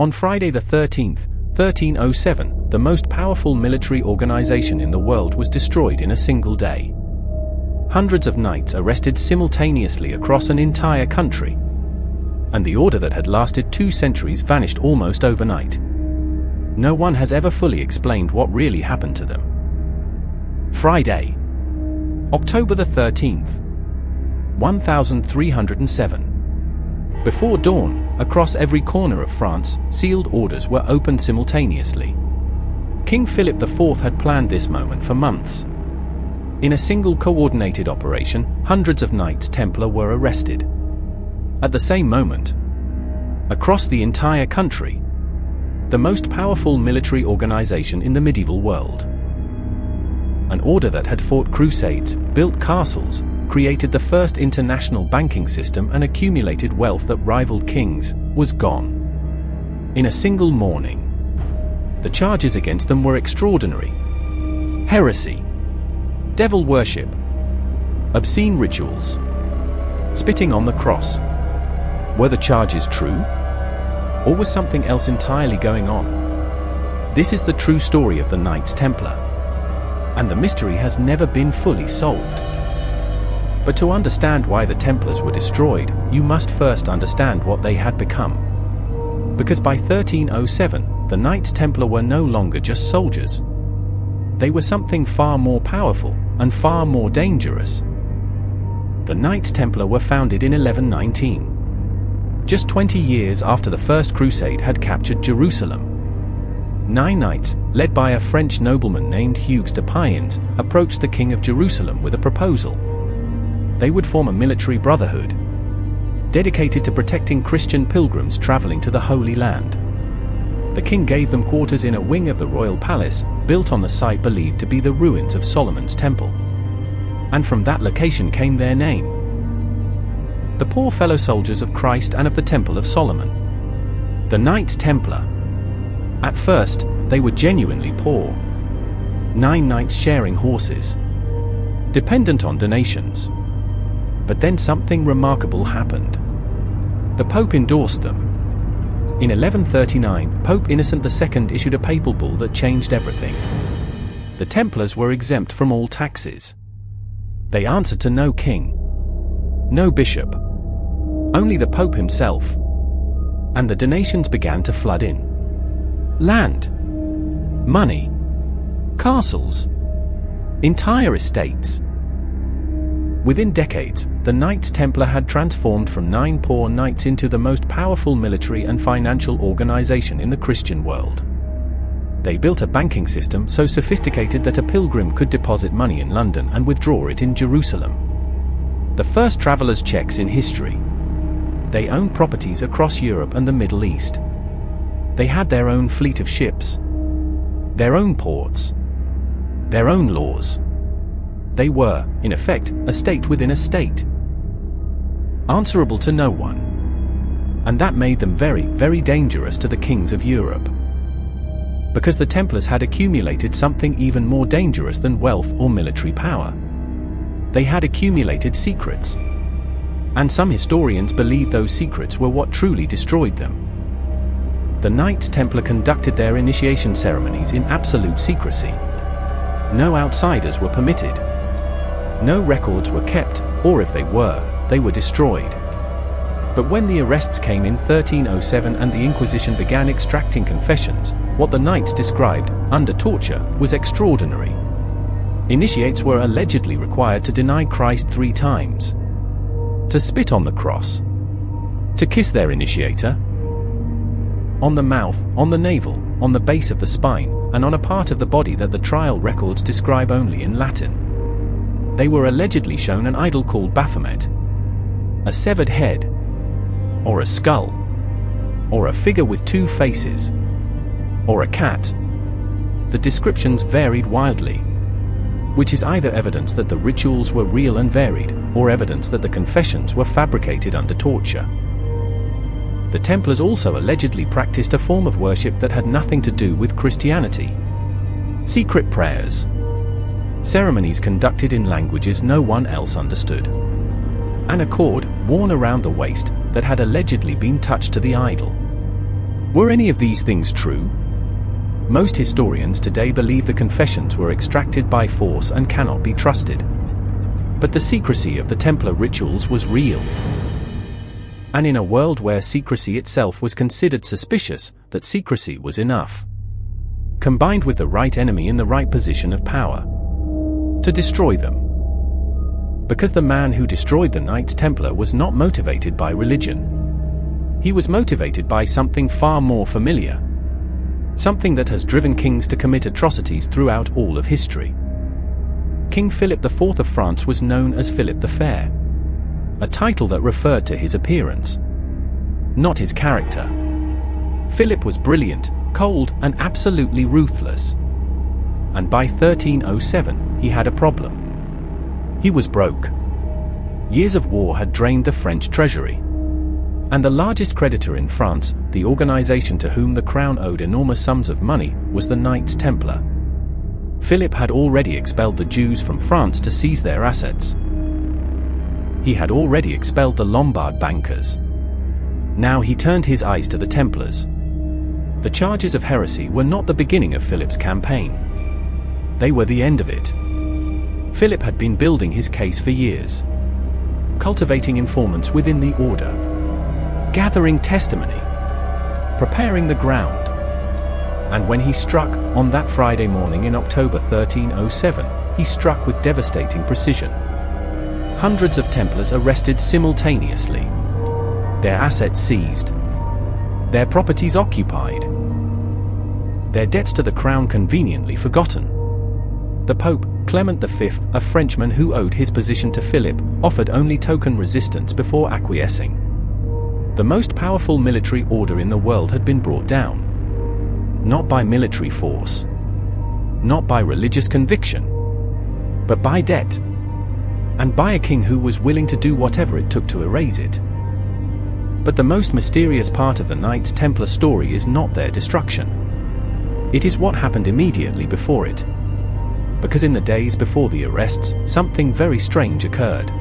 On Friday the 13th, 1307, the most powerful military organization in the world was destroyed in a single day. Hundreds of knights arrested simultaneously across an entire country. And the order that had lasted 2 centuries vanished almost overnight. No one has ever fully explained what really happened to them. Friday, October the 13th, 1307. Before dawn, across every corner of France, sealed orders were opened simultaneously. King Philip IV had planned this moment for months. In a single coordinated operation, hundreds of Knights Templar were arrested. At the same moment, across the entire country, the most powerful military organization in the medieval world. An order that had fought crusades, built castles, created the first international banking system and accumulated wealth that rivaled kings, was gone. In a single morning. The charges against them were extraordinary. Heresy, devil worship, obscene rituals, spitting on the cross. Were the charges true? Or was something else entirely going on? This is the true story of the Knights Templar. And the mystery has never been fully solved. But to understand why the Templars were destroyed, you must first understand what they had become. Because by 1307, the Knights Templar were no longer just soldiers. They were something far more powerful and far more dangerous. The Knights Templar were founded in 1119. Just 20 years after the First Crusade had captured Jerusalem. 9 knights, led by a French nobleman named Hugues de Payens, approached the King of Jerusalem with a proposal. They would form a military brotherhood, dedicated to protecting Christian pilgrims traveling to the Holy Land. The king gave them quarters in a wing of the royal palace, built on the site believed to be the ruins of Solomon's temple. And from that location came their name. The poor fellow soldiers of Christ and of the Temple of Solomon. The Knights Templar. At first, they were genuinely poor. 9 knights sharing horses, dependent on donations. But then something remarkable happened. The Pope endorsed them. In 1139, Pope Innocent II issued a papal bull that changed everything. The Templars were exempt from all taxes. They answered to no king, no bishop, only the Pope himself. And the donations began to flood in. Land, money, castles, entire estates. Within decades, the Knights Templar had transformed from 9 poor knights into the most powerful military and financial organization in the Christian world. They built a banking system so sophisticated that a pilgrim could deposit money in London and withdraw it in Jerusalem. The first traveler's checks in history. They owned properties across Europe and the Middle East. They had their own fleet of ships, their own ports, their own laws. They were, in effect, a state within a state, answerable to no one. And that made them very, very dangerous to the kings of Europe. Because the Templars had accumulated something even more dangerous than wealth or military power. They had accumulated secrets. And some historians believe those secrets were what truly destroyed them. The Knights Templar conducted their initiation ceremonies in absolute secrecy. No outsiders were permitted. No records were kept, or if they were destroyed. But when the arrests came in 1307 and the Inquisition began extracting confessions, what the Knights described, under torture, was extraordinary. Initiates were allegedly required to deny Christ 3 times, to spit on the cross, to kiss their initiator, on the mouth, on the navel, on the base of the spine, and on a part of the body that the trial records describe only in Latin. They were allegedly shown an idol called Baphomet, a severed head, or a skull, or a figure with 2 faces, or a cat. The descriptions varied wildly, which is either evidence that the rituals were real and varied, or evidence that the confessions were fabricated under torture. The Templars also allegedly practiced a form of worship that had nothing to do with Christianity. Secret prayers. Ceremonies conducted in languages no one else understood. And a cord, worn around the waist, that had allegedly been touched to the idol. Were any of these things true? Most historians today believe the confessions were extracted by force and cannot be trusted. But the secrecy of the Templar rituals was real. And in a world where secrecy itself was considered suspicious, that secrecy was enough. Combined with the right enemy in the right position of power, to destroy them. Because the man who destroyed the Knights Templar was not motivated by religion. He was motivated by something far more familiar. Something that has driven kings to commit atrocities throughout all of history. King Philip IV of France was known as Philip the Fair. A title that referred to his appearance, not his character. Philip was brilliant, cold, and absolutely ruthless. And by 1307, he had a problem. He was broke. Years of war had drained the French treasury. And the largest creditor in France, the organization to whom the crown owed enormous sums of money, was the Knights Templar. Philip had already expelled the Jews from France to seize their assets. He had already expelled the Lombard bankers. Now he turned his eyes to the Templars. The charges of heresy were not the beginning of Philip's campaign. They were the end of it. Philip had been building his case for years. Cultivating informants within the order. Gathering testimony. Preparing the ground. And when he struck, on that Friday morning in October 1307, he struck with devastating precision. Hundreds of Templars arrested simultaneously. Their assets seized. Their properties occupied. Their debts to the crown conveniently forgotten. The Pope, Clement V, a Frenchman who owed his position to Philip, offered only token resistance before acquiescing. The most powerful military order in the world had been brought down. Not by military force. Not by religious conviction. But by debt. And by a king who was willing to do whatever it took to erase it. But the most mysterious part of the Knights Templar story is not their destruction. It is what happened immediately before it. Because in the days before the arrests, something very strange occurred.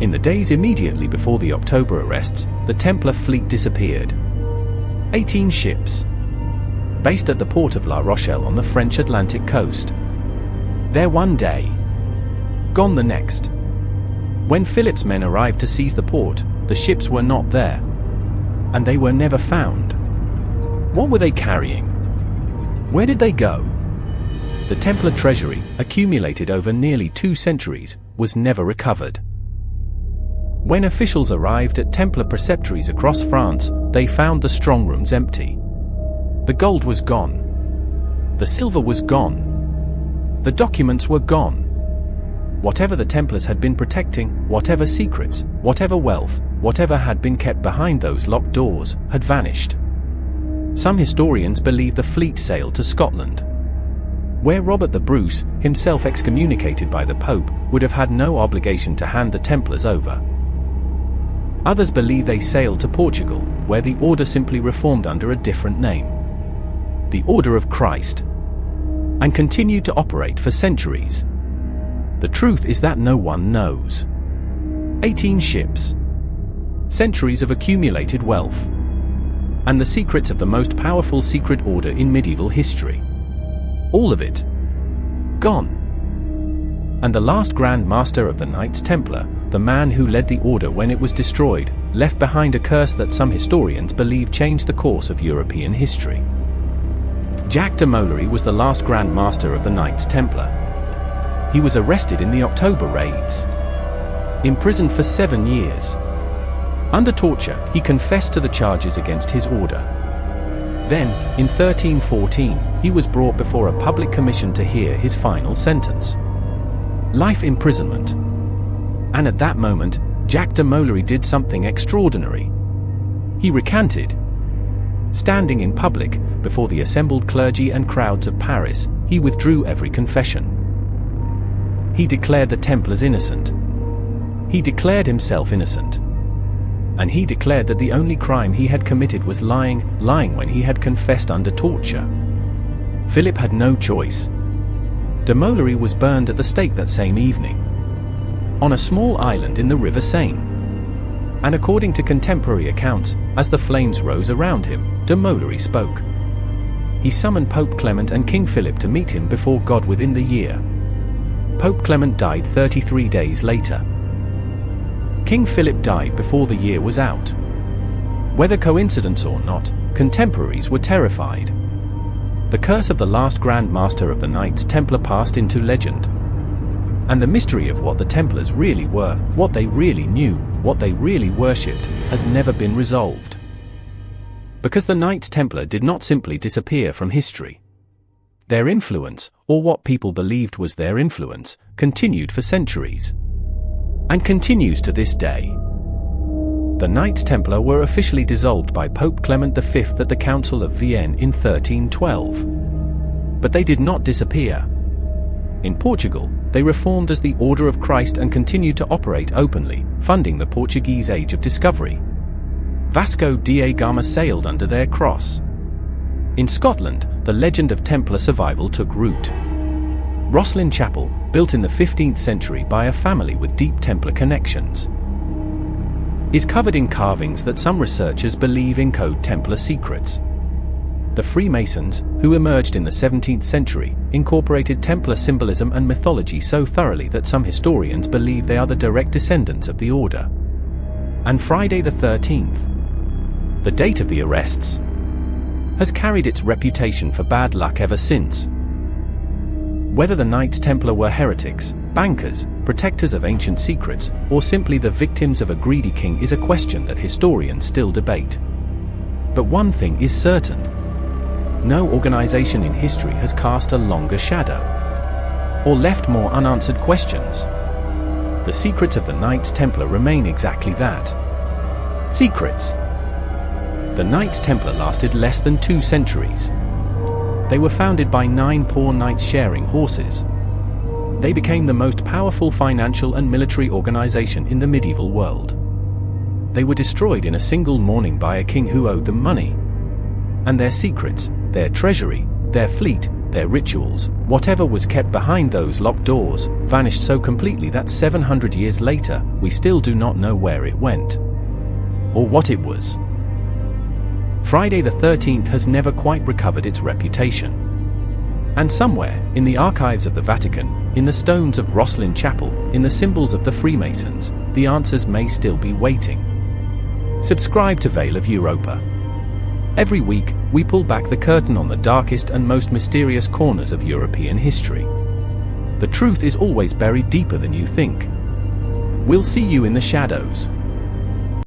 In the days immediately before the October arrests, the Templar fleet disappeared. 18 ships. Based at the port of La Rochelle on the French Atlantic coast. There one day. Gone the next. When Philip's men arrived to seize the port, the ships were not there. And they were never found. What were they carrying? Where did they go? The Templar treasury, accumulated over nearly 2 centuries, was never recovered. When officials arrived at Templar preceptories across France, they found the strongrooms empty. The gold was gone. The silver was gone. The documents were gone. Whatever the Templars had been protecting, whatever secrets, whatever wealth, whatever had been kept behind those locked doors, had vanished. Some historians believe the fleet sailed to Scotland, where Robert the Bruce, himself excommunicated by the Pope, would have had no obligation to hand the Templars over. Others believe they sailed to Portugal, where the order simply reformed under a different name. The Order of Christ. And continued to operate for centuries. The truth is that no one knows. 18 ships. Centuries of accumulated wealth. And the secrets of the most powerful secret order in medieval history. All of it. Gone. And the last Grand Master of the Knights Templar, the man who led the order when it was destroyed, left behind a curse that some historians believe changed the course of European history. Jacques de Molay was the last Grand Master of the Knights Templar. He was arrested in the October raids. Imprisoned for 7 years. Under torture, he confessed to the charges against his order. Then, in 1314, he was brought before a public commission to hear his final sentence. Life imprisonment. And at that moment, Jacques de Molay did something extraordinary. He recanted. Standing in public, before the assembled clergy and crowds of Paris, he withdrew every confession. He declared the Templars innocent. He declared himself innocent. And he declared that the only crime he had committed was lying when he had confessed under torture. Philip had no choice. De Molay was burned at the stake that same evening. On a small island in the River Seine. And according to contemporary accounts, as the flames rose around him, de Maulery spoke. He summoned Pope Clement and King Philip to meet him before God within the year. Pope Clement died 33 days later. King Philip died before the year was out. Whether coincidence or not, contemporaries were terrified. The curse of the last Grand Master of the Knights Templar passed into legend. And the mystery of what the Templars really were, what they really knew, what they really worshipped, has never been resolved. Because the Knights Templar did not simply disappear from history. Their influence, or what people believed was their influence, continued for centuries. And continues to this day. The Knights Templar were officially dissolved by Pope Clement V at the Council of Vienne in 1312. But they did not disappear. In Portugal, they reformed as the Order of Christ and continued to operate openly, funding the Portuguese Age of Discovery. Vasco da Gama sailed under their cross. In Scotland, the legend of Templar survival took root. Rosslyn Chapel, built in the 15th century by a family with deep Templar connections, is covered in carvings that some researchers believe encode Templar secrets. The Freemasons, who emerged in the 17th century, incorporated Templar symbolism and mythology so thoroughly that some historians believe they are the direct descendants of the order. And Friday the 13th, the date of the arrests, has carried its reputation for bad luck ever since. Whether the Knights Templar were heretics, bankers, protectors of ancient secrets, or simply the victims of a greedy king is a question that historians still debate. But one thing is certain. No organization in history has cast a longer shadow, or left more unanswered questions. The secrets of the Knights Templar remain exactly that. Secrets. The Knights Templar lasted less than 2 centuries. They were founded by 9 poor knights sharing horses. They became the most powerful financial and military organization in the medieval world. They were destroyed in a single morning by a king who owed them money. And their secrets, their treasury, their fleet, their rituals, whatever was kept behind those locked doors, vanished so completely that 700 years later, we still do not know where it went. Or what it was. Friday the 13th has never quite recovered its reputation. And somewhere, in the archives of the Vatican, in the stones of Rosslyn Chapel, in the symbols of the Freemasons, the answers may still be waiting. Subscribe to Veil of Europa. Every week, we pull back the curtain on the darkest and most mysterious corners of European history. The truth is always buried deeper than you think. We'll see you in the shadows.